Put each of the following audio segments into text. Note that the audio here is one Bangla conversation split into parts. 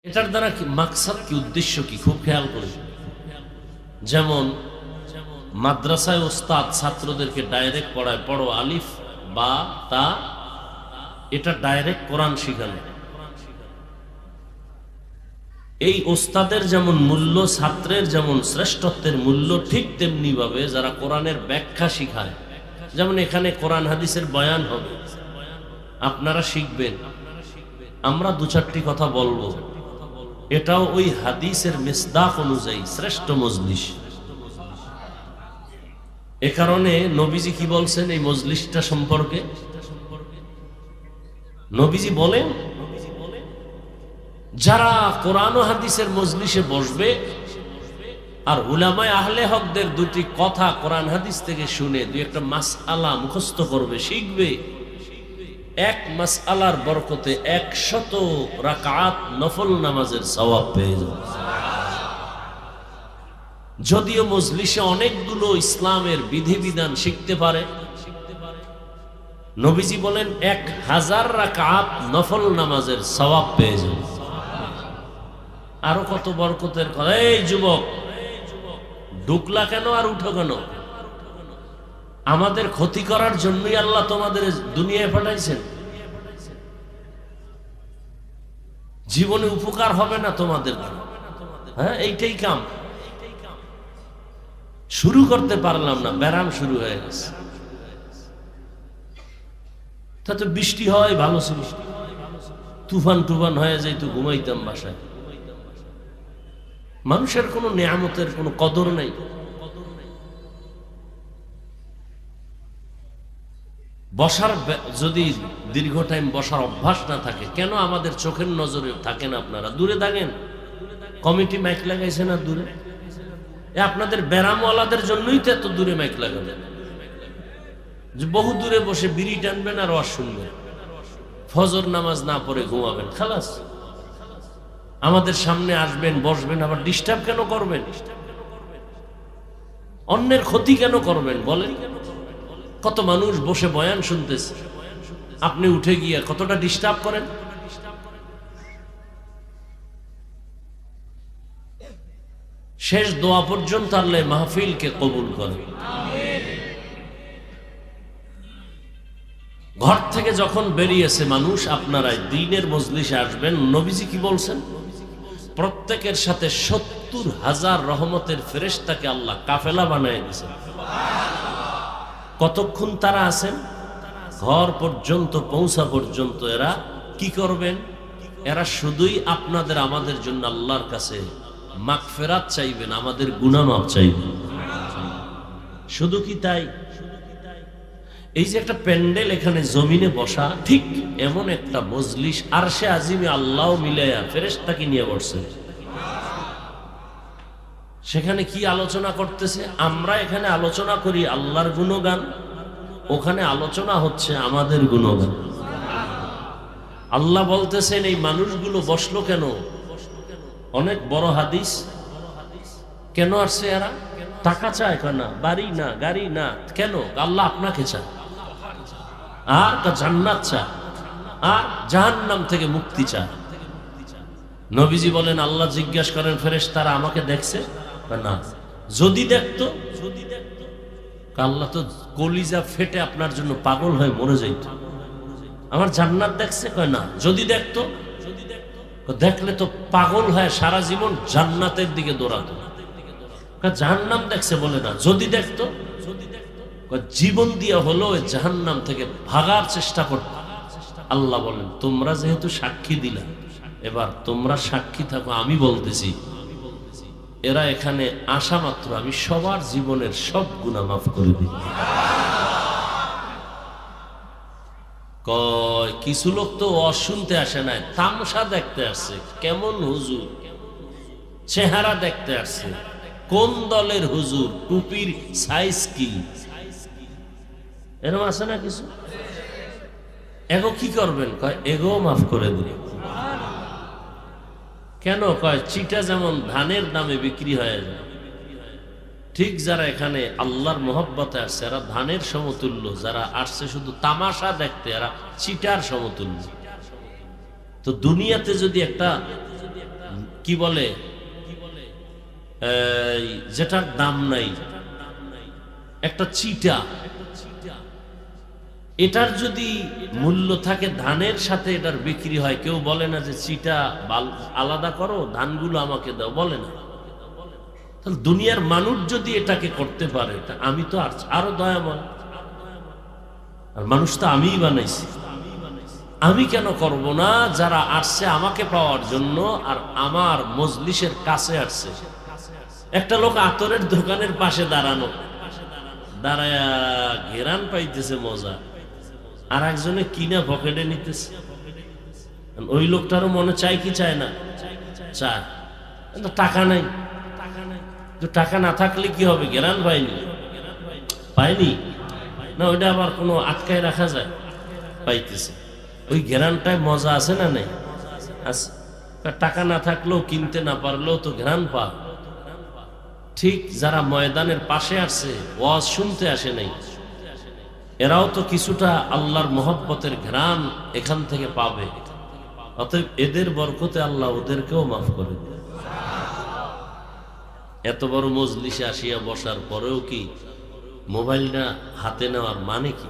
এটার দ্বারা কি মাকসাদ কি, উদ্দেশ্য কি, খুব খেয়াল করি। যেমন মাদ্রাসায় ওস্তাদ ছাত্রদেরকে ডাইরেক্ট পড়ায়, পড়ো আলিফ বা তা, এটা ডাইরেক্ট কোরআন শিখানো। এই ওস্তাদের যেমন মূল্য, ছাত্রের যেমন শ্রেষ্ঠত্বের মূল্য, ঠিক তেমনি ভাবে যারা কোরআনের ব্যাখ্যা শিখায়, যেমন এখানে কোরআন হাদিসের বয়ান হবে, আপনারা শিখবেন, আমরা দু চারটি কথা বলবো, এটাও ওই হাদিসের মিসদাক অনুযায়ী শ্রেষ্ঠ মজলিস। এ কারণে নবীজি কি বলছেন এই মজলিসটা সম্পর্কে? নবীজি বলেন, যারা কোরআন ও হাদিসের মজলিসে বসবে আর উলামায়ে আহলে হকদের দুটি কথা কোরআন হাদিস থেকে শুনে দুই একটা মাসআলা মুখস্থ করবে, শিখবে, এক মাসআলার বরকতে 100 রাকাত নফল নামাজের সওয়াব পেয়ে যাবে। যদিও মজলিসে অনেকগুলো ইসলামের বিধিবিধান শিখতে পারে, নবীজি বলেন 1000 রাকাত নফল নামাজের সওয়াব পেয়ে যাবে। আরো কত বরকতের কথা। এই যুবক, ঢুকলা কেন আর উঠো কেন? আমাদের ক্ষতি করার জন্যই আল্লাহ তোমাদের দুনিয়ায় পাঠাইছেন। জীবনে উপকার হবে না তোমাদের, হ্যাঁ এইটাই কাম। শুরু করতে পারলাম না, ব্যারাম শুরু হয়ে গেছে। তাতে বৃষ্টি হয় ভালো ছিল, তুফান টুফান হয়ে যায়, তো ঘুমাইতাম বাসায়। মানুষের কোনো নেয়ামতের কোনো কদর নাই। বসার যদি দীর্ঘ টাইম বসার অভ্যাস না থাকে, কেন আমাদের চোখের নজরে থাকেন? আপনারা দূরে থাকেন, কমিটি মাইক লাগাইছে না দূরে? আপনাদের ব্যারামওয়ালাদের জন্যই তো এত দূরে মাইক লাগানো, যে বহু দূরে বসে বিড়ি টানবেন আর ওয়াজ শুনবেন, ফজর নামাজ না পড়ে ঘুমাবেন, খালাস। আমাদের সামনে আসবেন, বসবেন, আবার ডিস্টার্ব কেন করবেন? অন্যের ক্ষতি কেন করবেন বলেন? কত মানুষ বসে বয়ান শুনতেছে, আপনি উঠে গিয়ে কতটা ডিস্টার্ব করেন। শেষ দোয়া পর্যন্ত আল্লাহ মাহফিলকে কবুল করে। ঘর থেকে যখন বেরিয়েছে মানুষ, আপনারা দ্বীনের মজলিসে আসবেন। নবীজি কি বলছেন? প্রত্যেকের সাথে 70,000 রহমতের ফেরেশতাকে আল্লাহ কাফেলা বানায় দিয়েছেন। কতক্ষণ তারা আছেন? ঘর পর্যন্ত পৌঁছা পর্যন্ত। এরা কি করবেন? এরা শুধুই আপনাদের আমাদের জন্য আল্লাহর কাছে মাগফিরাত চাইবেন, আমাদের গুনাহ মাফ চাইবেন। শুধু কি তাই? এই যে একটা প্যান্ডেল এখানে জমিনে বসা, ঠিক এমন একটা মজলিস আরশে আজিমে আল্লাহ মিলায়া ফেরেশতাকে নিয়ে বসছেন। সেখানে কি আলোচনা করতেছে? আমরা এখানে আলোচনা করি আল্লাহর গুণগান, ওখানে আলোচনা হচ্ছে আমাদের গুণগান। আল্লাহ বলতেছেন এই মানুষগুলো বসলো কেন? অনেক বড় হাদিস। কেন আসছে এরা? টাকা চায় না, বাড়ি না, গাড়ি না, কেন? আল্লাহ আপনাকে চায়, আর জান্নাত চায়, আর জাহান্নাম থেকে মুক্তি চায়। নবীজি বলেন, আল্লাহ জিজ্ঞাসা করেন ফেরেশতারা, আমাকে দেখছে না? যদি দেখতো, আল্লাহ তো কলিজা ফেটে আপনার জন্য পাগল হয়ে মরে যাইত। আমার জান্নাত দেখছে? কয় না। যদি দেখতো? দেখলে তো পাগল হয়ে সারা জীবন জান্নাতের দিকে দৌড়াতো। জাহান্নাম দেখছে? বলে না। যদি দেখতো? জীবন দিয়া হলো জাহান্নাম থেকে ভাগার চেষ্টা করত। আল্লাহ বলেন, তোমরা যেহেতু সাক্ষী দিলা, এবার তোমরা সাক্ষী থাকো, আমি বলতেছি এরা এখানে আসা মাত্র আমি সবার জীবনের সব গুনাহ মাফ করে দিই। কয় কিছু লোক তো অশুনতে আসে নাই, তামসা দেখতে আসছে। কেমন হুজুর? চেহারা দেখতে আসছে। কোন দলের হুজুর? টুপির সাইজ কি? এরকম আছে না কিছু? এগো কি করবেন? কয় এগো মাফ করে দিই। কেন? কয় চিটা যেমন ধানের দামে বিক্রি হয়ে যায়, ঠিক যারা এখানে আল্লাহর মহব্বতে আসছে এরা ধানের সমতুল্য, যারা আসছে শুধু তামাশা দেখতে এরা চিটার সমতুল্য। তো দুনিয়াতে যদি একটা কি বলে যেটার দাম নাই, একটা চিটা, এটার যদি মূল্য থাকে ধানের সাথে এটার বিক্রি হয়, কেউ বলে না যে চিটা আলাদা করো, ধানগুলো আমাকে দাও, বলে না। তাহলে দুনিয়ার মানুষ যদি এটাকে করতে পারে, তা আমি তো আরো দয়াময়। আর মানুষ তো আমিই বানাইছি, আমি কেন করব না? যারা আসছে আমাকে পাওয়ার জন্য আর আমার মজলিসের কাছে আসছে। একটা লোক আতরের দোকানের পাশে দাঁড়ানো, দাঁড়ায় ঘেরান পাইতেছে মজা, আর একজনে কিনা পকেটে নিতেছে। ওই লোকটারও মনে চায় কি চায় না? চায়। কিন্তু টাকা নাই। টাকা না থাকলে কি হবে? ঘেরান পায়নি না, ওইটা আবার কোনো আটকায় রাখা যায়? পাইতেছে। ওই ঘেরানটায় মজা আছে না নেই? আছে। টাকা না থাকলেও, কিনতে না পারলেও তো ঘেরান পা। ঠিক যারা ময়দানের পাশে আসছে, ওয়াজ শুনতে আসে নাই, এরাও তো কিছুটা আল্লাহর মহব্বতের ঘ্রাণ এখান থেকে পাবে। অতএব এদের বরকতে আল্লাহ ওদেরকেও মাফ করে দেবে। এত বড় মজলিসে আসিয়া বসার পরেও কি মোবাইলটা হাতে নেওয়ার মানে কি?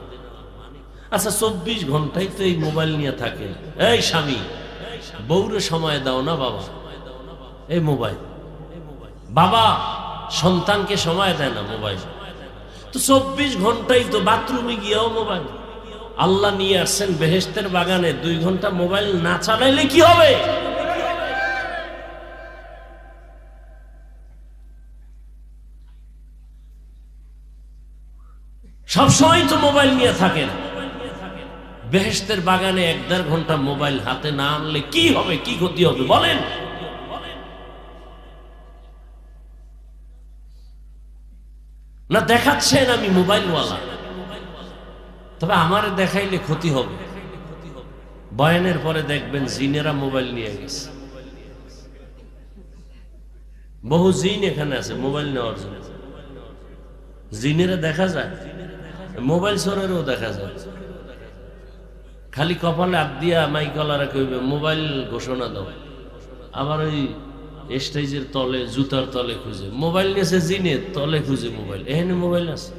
আচ্ছা, 24 ঘন্টাই তো এই মোবাইল নিয়ে থাকে। এই স্বামী, বউরে সময় দাও না বাবা, এই মোবাইল। বাবা সন্তানকে সময় দেয় না, মোবাইল। তো 24 ঘন্টাই তো বাথরুমে গিয়েও মোবাইল। আল্লাহ নিয়ে আসছেন বেহেশতের বাগানে, 2 ঘন্টা মোবাইল না চালাইলে কি হবে? সবসময় তো মোবাইল নিয়ে থাকেন। বেহেশতের বাগানে 1-1.5 ঘন্টা মোবাইল হাতে না আনলে কি হবে? কি ক্ষতি হবে বলেন? না দেখাচ্ছেন আমি মোবাইলওয়ালা, তবে আমারে দেখাইলে ক্ষতি হবে। বয়ানের পরে দেখবেন জিনেরা মোবাইল নিয়ে গেছে। বহু জিন এখানে আছে মোবাইল নেওয়ার জন্য। জিনেরা দেখা যায়, মোবাইল চোরেরও দেখা যায়। খালি কপালে হাত দিয়া মাইকলারা কইবে মোবাইল ঘোষণা দাও, আবার ওই স্টেজের তলে, জুতার তলে খুঁজে মোবাইল নিয়েছে, জিনের তলে খুঁজে মোবাইল। এখানে মোবাইল আছে।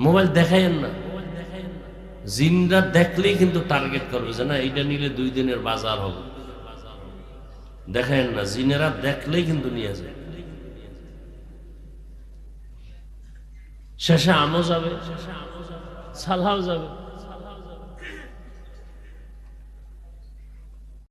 মোবাইল দেখাইন না। জিনরা দেখলেই কিন্তু টার্গেট করবে যে না, এইটা নিলে 2 দিনের বাজার হবে। দেখাইন না, জিনেরা দেখলেই কিন্তু নিয়ে যায়। শেষে আমও যাবে, সালাও যাবে।